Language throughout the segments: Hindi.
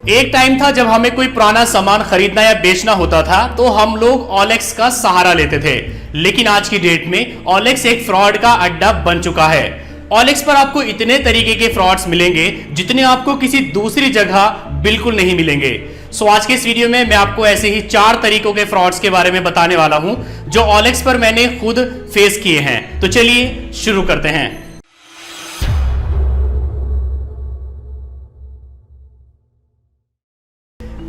एक टाइम था जब हमें कोई पुराना सामान खरीदना या बेचना होता था तो हम लोग OLX का सहारा लेते थे, लेकिन आज की डेट में OLX एक फ्रॉड का अड्डा बन चुका है। OLX पर आपको इतने तरीके के फ्रॉड्स मिलेंगे जितने आपको किसी दूसरी जगह बिल्कुल नहीं मिलेंगे। सो आज के इस वीडियो में मैं आपको ऐसे ही 4 तरीकों के फ्रॉड्स के बारे में बताने वाला हूं जो OLX पर मैंने खुद फेस किए हैं। तो चलिए शुरू करते हैं।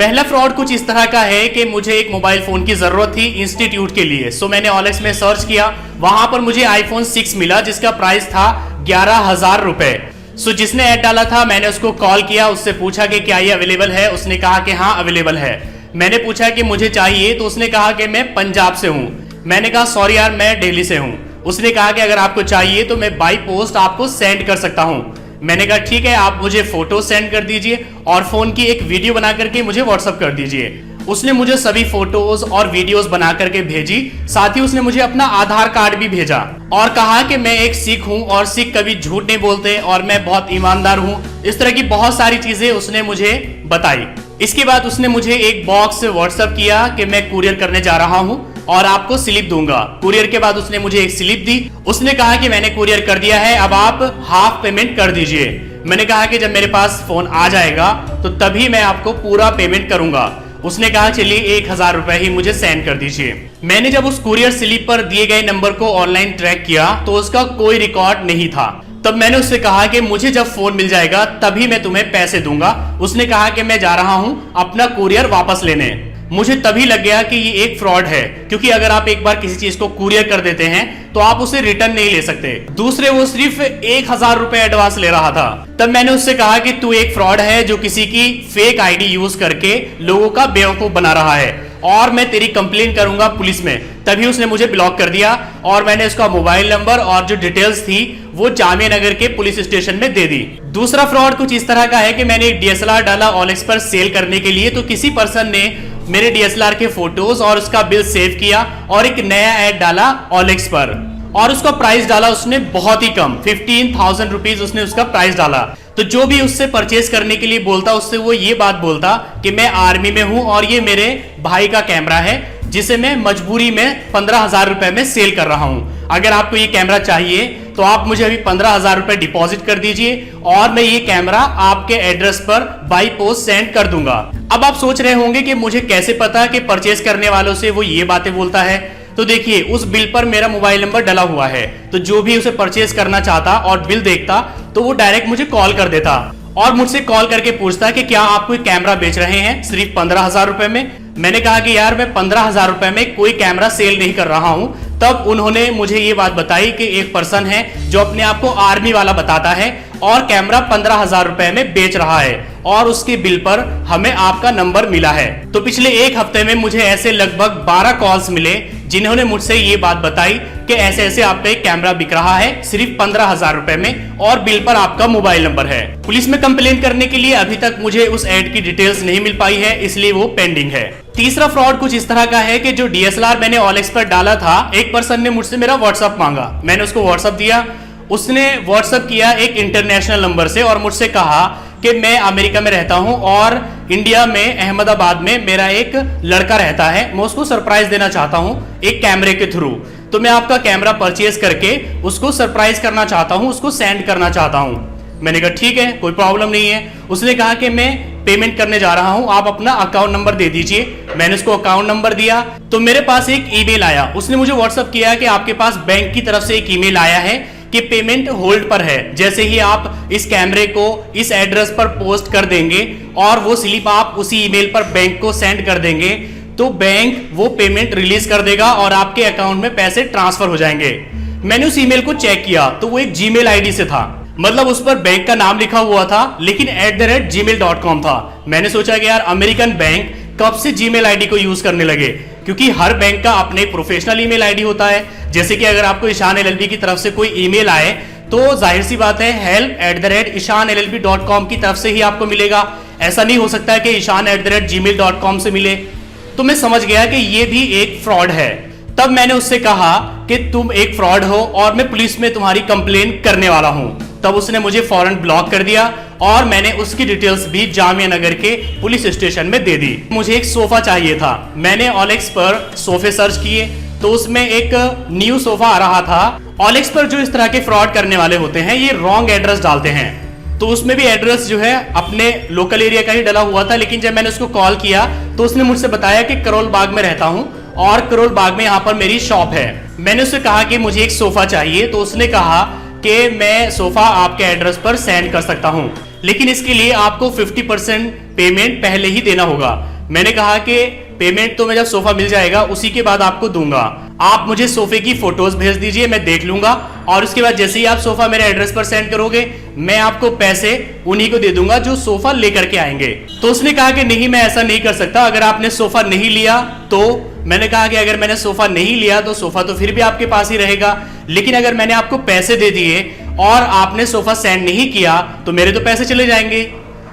पहला फ्रॉड कुछ इस तरह का है कि मुझे एक मोबाइल फोन की जरूरत थी इंस्टीट्यूट के लिए। सो मैंने OLX में सर्च किया, वहां पर मुझे iPhone 6 मिला जिसका प्राइस था 11,000 रुपए। सो जिसने ऐड डाला था मैंने उसको कॉल किया, उससे पूछा कि क्या ये अवेलेबल है। उसने कहा कि हाँ अवेलेबल है। मैंने पूछा कि मुझे चाहिए, तो उसने कहा कि मैं पंजाब से हूँ। मैंने कहा सॉरी यार मैं दिल्ली से हूँ। उसने कहा कि अगर आपको चाहिए तो मैं बाई पोस्ट आपको सेंड कर सकता हूँ। मैंने कहा ठीक है, आप मुझे फोटो सेंड कर दीजिए और फोन की एक वीडियो बना करके मुझे व्हाट्सअप कर दीजिए। उसने मुझे सभी फोटोज और वीडियोस बना करके भेजी, साथ ही उसने मुझे अपना आधार कार्ड भी भेजा और कहा कि मैं एक सिख हूं और सिख कभी झूठ नहीं बोलते और मैं बहुत ईमानदार हूं। इस तरह की बहुत सारी चीजें उसने मुझे बताई। इसके बाद उसने मुझे एक बॉक्स व्हाट्सएप किया कि मैं कुरियर करने जा रहा हूं और आपको स्लिप दूंगा। कुरियर के बाद उसने मुझे एक स्लिप दी। उसने कहा कि मैंने कुरियर कर दिया है, अब आप हाफ पेमेंट कर दीजिए। मैंने कहा कि जब मेरे पास फोन आ जाएगा तो तभी मैं आपको पूरा पेमेंट करूंगा। उसने कहा चलिए 1,000 रुपए ही मुझे सेंड कर दीजिए। मैंने जब उस कुरियर स्लिप पर दिए गए नंबर को ऑनलाइन ट्रैक किया तो उसका कोई रिकॉर्ड नहीं था। तब मैंने उससे कहा कि मुझे जब फोन मिल जाएगा तभी मैं तुम्हें पैसे दूंगा। उसने कहा कि मैं जा रहा हूं अपना कुरियर वापस लेने। मुझे तभी लग गया कि ये एक फ्रॉड है, क्योंकि अगर आप एक बार किसी चीज को कुरियर कर देते हैं तो आप उसे रिटर्न नहीं ले सकते। दूसरे वो सिर्फ 1,000 रुपए एडवांस ले रहा था। तब मैंने उससे कहा कि तू एक फ्रॉड है जो किसी की फेक आईडी यूज करके लोगों का बेवकूफ बना रहा है और मैं तेरी कंप्लेन करूंगा पुलिस में। तभी उसने मुझे ब्लॉक कर दिया और मैंने उसका मोबाइल नंबर और जो डिटेल्स थी वो जामिया नगर के पुलिस स्टेशन में दे दी। दूसरा फ्रॉड कुछ इस तरह का है कि मैंने एक DSLR डाला OLX पर सेल करने के लिए, तो किसी पर्सन ने मेरे DSLR के फोटोज और उसका बिल सेव किया और एक नया ऐड डाला OLX पर और उसका प्राइस डाला उसने बहुत ही कम, 15,000 रुपीज उसने उसका प्राइस डाला। तो जो भी उससे परचेज करने के लिए बोलता उससे वो ये बात बोलता कि मैं आर्मी में हूं और ये मेरे भाई का कैमरा है जिसे मैं मजबूरी में 15,000 रुपए में सेल कर रहा हूं। अगर आपको ये कैमरा चाहिए तो आप मुझे अभी 15,000 रुपए डिपॉजिट कर दीजिए और मैं ये कैमरा आपके एड्रेस पर बाई पोस्ट सेंड कर दूंगा। अब आप सोच रहे होंगे कि मुझे कैसे पता कि परचेज करने वालों से वो ये बातें बोलता है। तो देखिए उस बिल पर मेरा मोबाइल नंबर डला हुआ है, तो जो भी उसे परचेज करना चाहता और बिल देखता तो वो डायरेक्ट मुझे कॉल कर देता और मुझसे कॉल करके पूछता कि क्या आप कोई कैमरा बेच रहे हैं सिर्फ 15,000 रुपए में। मैंने कहा कि यार मैं 15,000 रुपए में कोई कैमरा सेल नहीं कर रहा हूं। तब उन्होंने मुझे ये बात बताई कि एक पर्सन है जो अपने आप को आर्मी वाला बताता है और कैमरा 15,000 रुपए में बेच रहा है और उसके बिल पर हमें आपका नंबर मिला है। तो पिछले एक हफ्ते में मुझे ऐसे लगभग 12 कॉल्स मिले जिन्होंने मुझसे ये बात बताई कि ऐसे ऐसे आपका एक कैमरा बिक रहा है सिर्फ 15,000 रुपए में और बिल पर आपका मोबाइल नंबर है। पुलिस में कंप्लेन करने के लिए अभी तक मुझे उस ऐड की डिटेल्स नहीं मिल पाई है, इसलिए वो पेंडिंग है। तीसरा फ्रॉड कुछ इस तरह का है कि जो DSLR मैंने OLX पर डाला था, एक पर्सन ने मुझसे मेरा व्हाट्सएप मांगा। मैंने उसको व्हाट्सएप दिया। उसने व्हाट्सएप किया एक इंटरनेशनल नंबर से और मुझसे कहा कि मैं अमेरिका में रहता हूं और इंडिया में अहमदाबाद में मेरा एक लड़का रहता है, मैं उसको सरप्राइज देना चाहता हूं एक कैमरे के थ्रू। तो मैं आपका कैमरा परचेज करके उसको सरप्राइज करना चाहता हूं, उसको सेंड करना चाहता हूं। मैंने कहा ठीक है, कोई प्रॉब्लम नहीं है। उसने कहा कि मैं पेमेंट करने जा रहा हूं, आप अपना अकाउंट नंबर दे दीजिए। मैंने उसको अकाउंट नंबर दिया तो मेरे पास एक ईमेल आया। उसने मुझे व्हाट्सएप किया कि आपके पास बैंक की तरफ से एक ईमेल आया है कि पेमेंट होल्ड पर है। जैसे ही आप इस कैमरे को इस एड्रेस पर पोस्ट कर देंगे और वो स्लिप आप उसी ईमेल पर बैंक को सेंड कर देंगे तो बैंक वो पेमेंट रिलीज कर देगा और आपके अकाउंट में पैसे ट्रांसफर हो जाएंगे। मैंने उस ईमेल को चेक किया तो वो एक जीमेल आईडी से था, मतलब उस पर बैंक का नाम लिखा हुआ था लेकिन @gmail.com था। मैंने सोचा कि यार अमेरिकन बैंक कब से जीमेल आईडी को यूज करने लगे, क्योंकि हर बैंक का अपने प्रोफेशनल ईमेल आईडी होता है। जैसे कि अगर आपको ईशान LLP की तरफ से कोई ईमेल आए तो जाहिर सी बात है help@ishanllp.com की तरफ से ही आपको मिलेगा। ऐसा नहीं हो सकता है कि ishan@gmail.com से मिले। तो मैं समझ गया कि ये भी एक फ्रॉड है। तब मैंने उससे कहा कि तुम एक फ्रॉड हो और मैं पुलिस में तुम्हारी कंप्लेन करने वाला हूं। तब उसने मुझे फौरन ब्लॉक कर दिया और मैंने उसकी डिटेल्स भी जामिया नगर के पुलिस स्टेशन में दे दी। मुझे एक सोफा चाहिए था। मैंने OLX पर सोफे सर्च किए तो उसमें एक न्यू सोफा आ रहा था। OLX पर जो इस तरह के फ्रॉड करने वाले होते हैं ये रॉन्ग एड्रेस डालते हैं, तो उसमें भी एड्रेस जो है अपने लोकल एरिया का ही डला हुआ था। लेकिन जब मैंने उसको कॉल किया तो उसने मुझसे बताया कि करोल बाग में रहता हूं और करोल बाग में यहाँ पर मेरी शॉप है। मैंने उससे कहा कि मुझे एक सोफा चाहिए, तो उसने कहा कि मैं सोफा आपके एड्रेस पर सेंड कर सकता हूं, लेकिन इसके लिए आपको 50% पेमेंट पहले ही देना होगा। मैंने कहा कि पेमेंट तो मैं जब सोफा मिल जाएगा उसी के बाद आपको दूंगा। आप मुझे सोफे की फोटोज भेज दीजिए, मैं देख लूंगा, और उसके बाद जैसे ही आप सोफा मेरे एड्रेस पर सेंड करोगे मैं आपको पैसे उन्हीं को दे दूंगा जो सोफा लेकर के आएंगे। तो उसने कहा कि नहीं, मैं ऐसा नहीं कर सकता, अगर आपने सोफा नहीं लिया तो। मैंने कहा कि अगर मैंने सोफा नहीं लिया तो सोफा तो फिर भी आपके पास ही रहेगा, लेकिन अगर मैंने आपको पैसे दे दिए और आपने सोफा सेंड नहीं किया तो मेरे तो पैसे चले जाएंगे।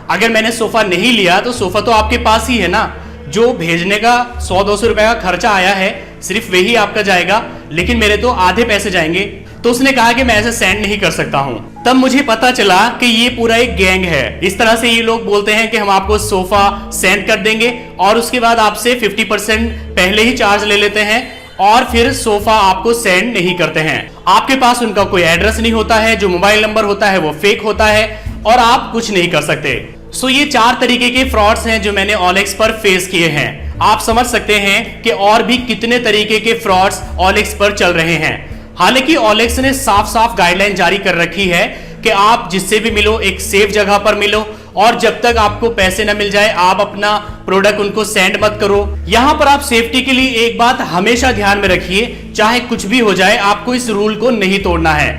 अगर मैंने सोफा नहीं लिया तो सोफा तो आपके पास ही है ना, जो भेजने का 100-200 रुपए का खर्चा आया है सिर्फ वही आपका जाएगा, लेकिन मेरे तो आधे पैसे जाएंगे। तो उसने कहा कि मैं ऐसे सेंड नहीं कर सकता हूं। तब मुझे पता चला कि ये पूरा एक गैंग है। इस तरह से ये लोग बोलते हैं कि हम आपको सोफा सेंड कर देंगे और उसके बाद आपसे 50% पहले ही चार्ज ले लेते हैं और फिर सोफा आपको सेंड नहीं करते हैं। आपके पास उनका कोई एड्रेस नहीं होता है, जो मोबाइल नंबर होता है वो फेक होता है और आप कुछ नहीं कर सकते। सो ये 4 तरीके के फ्रॉड्स हैं जो मैंने OLX पर फेस किए हैं। आप समझ सकते हैं कि और भी कितने तरीके के फ्रॉड्स OLX पर चल रहे हैं। हालांकि OLX ने साफ साफ गाइडलाइन जारी कर रखी है कि आप जिससे भी मिलो एक सेफ जगह पर मिलो, और जब तक आपको पैसे न मिल जाए आप अपना प्रोडक्ट उनको सेंड मत करो। यहां पर आप सेफ्टी के लिए एक बात हमेशा ध्यान में रखिए, चाहे कुछ भी हो जाए आपको इस रूल को नहीं तोड़ना है।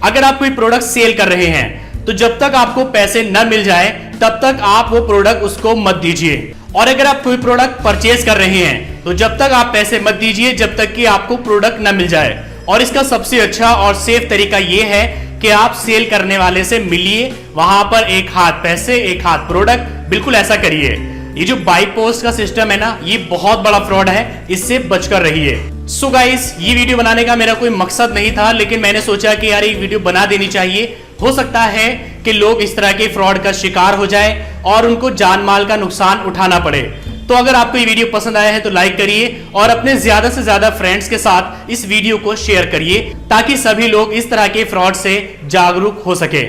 अगर आप कोई प्रोडक्ट सेल कर रहे हैं तो जब तक आपको पैसे न मिल जाए तब तक आप वो प्रोडक्ट उसको मत दीजिए, और अगर आप कोई प्रोडक्ट परचेज कर रहे हैं तो जब तक आप पैसे मत दीजिए जब तक कि आपको प्रोडक्ट न मिल जाए। और इसका सबसे अच्छा और सेफ तरीका यह है कि आप सेल करने वाले से मिलिए, वहां पर एक हाथ पैसे एक हाथ प्रोडक्ट, बिल्कुल ऐसा करिए। ये जो बाई पोस्ट का सिस्टम है ना, ये बहुत बड़ा फ्रॉड है, इससे बचकर रहिए। सो गाइस, ये वीडियो बनाने का मेरा कोई मकसद नहीं था, लेकिन मैंने सोचा कि यार एक वीडियो बना देनी चाहिए। हो सकता है कि लोग इस तरह के फ्रॉड का शिकार हो जाए और उनको जान माल का नुकसान उठाना पड़े। तो अगर आपको ये वीडियो पसंद आया है तो लाइक करिए और अपने ज्यादा से ज्यादा फ्रेंड्स के साथ इस वीडियो को शेयर करिए, ताकि सभी लोग इस तरह के फ्रॉड से जागरूक हो सके।